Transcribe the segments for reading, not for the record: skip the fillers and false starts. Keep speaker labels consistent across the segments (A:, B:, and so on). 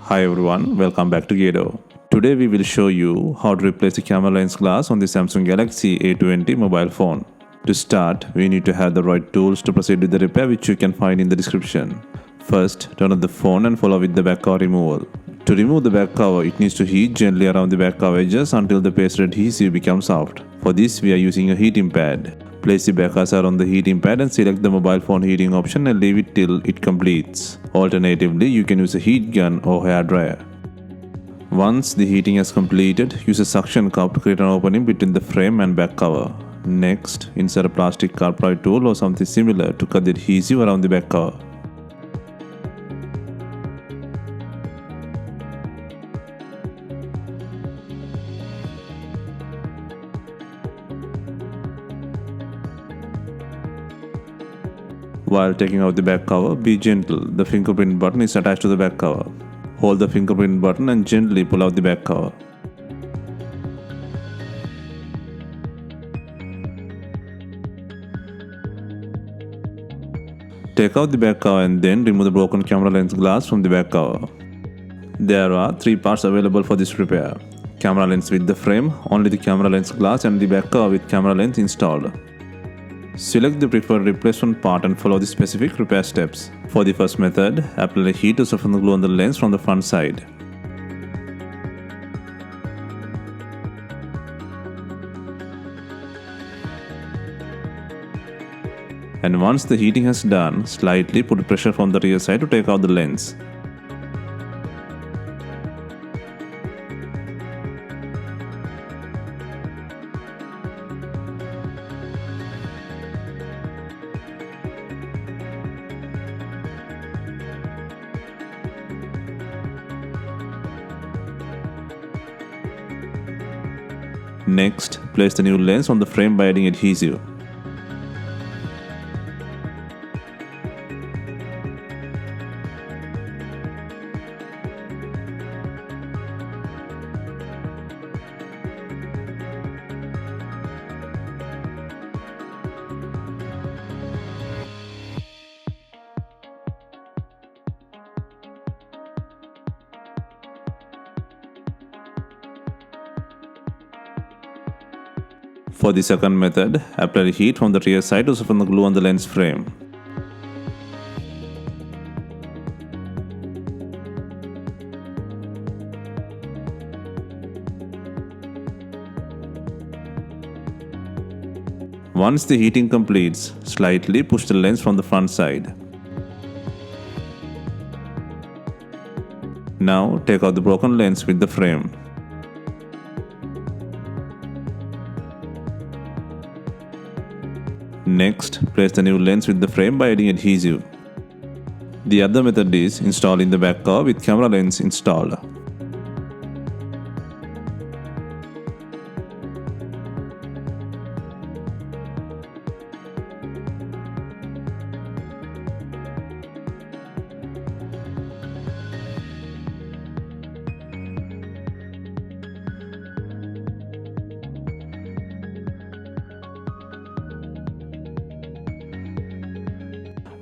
A: Hi everyone, welcome back to Gedo. Today we will show you how to replace the camera lens glass on the Samsung Galaxy A20 mobile phone. To start, we need to have the right tools to proceed with the repair, which you can find in the description. First, turn on the phone and follow with the back cover removal. To remove the back cover, it needs to heat gently around the back cover edges until the paste adhesive becomes soft. For this, we are using a heating pad. Place the back cursor on the heating pad and select the mobile phone heating option and leave it till it completes. Alternatively, you can use a heat gun or hair dryer. Once the heating has completed, use a suction cup to create an opening between the frame and back cover. Next, insert a plastic car pry tool or something similar to cut the adhesive around the back cover. While taking out the back cover, be gentle. The fingerprint button is attached to the back cover. Hold the fingerprint button and gently pull out the back cover. Take out the back cover and then remove the broken camera lens glass from the back cover. There are three parts available for this repair. Camera lens with the frame, only the camera lens glass, and the back cover with camera lens installed. Select the preferred replacement part and follow the specific repair steps. For the first method, apply heat to soften the glue on the lens from the front side. And once the heating has done, slightly put pressure from the rear side to take out the lens. Next, place the new lens on the frame by adding adhesive. For the second method, apply heat from the rear side to soften the glue on the lens frame. Once the heating completes, slightly push the lens from the front side. Now take out the broken lens with the frame. Next, place the new lens with the frame by adding adhesive. The other method is installing the back cover with camera lens installed.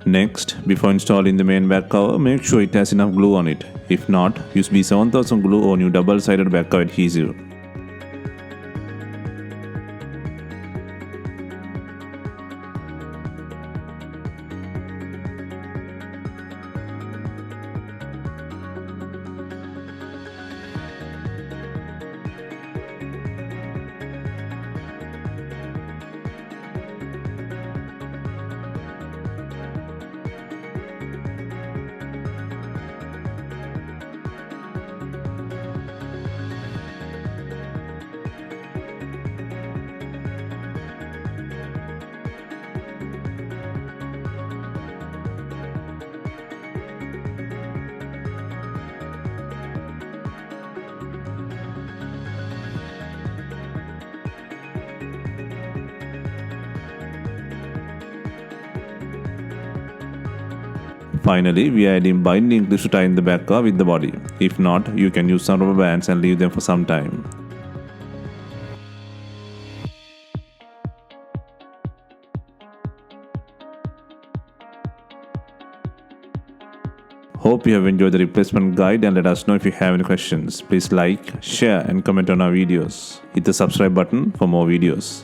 A: Next, before installing the main back cover, make sure it has enough glue on it. If not, use B7000 glue or new double-sided back cover adhesive. Finally, we are adding binding clips to tie in the back cover with the body. If not, you can use some rubber bands and leave them for some time. Hope you have enjoyed the replacement guide and let us know if you have any questions. Please like, share and comment on our videos. Hit the subscribe button for more videos.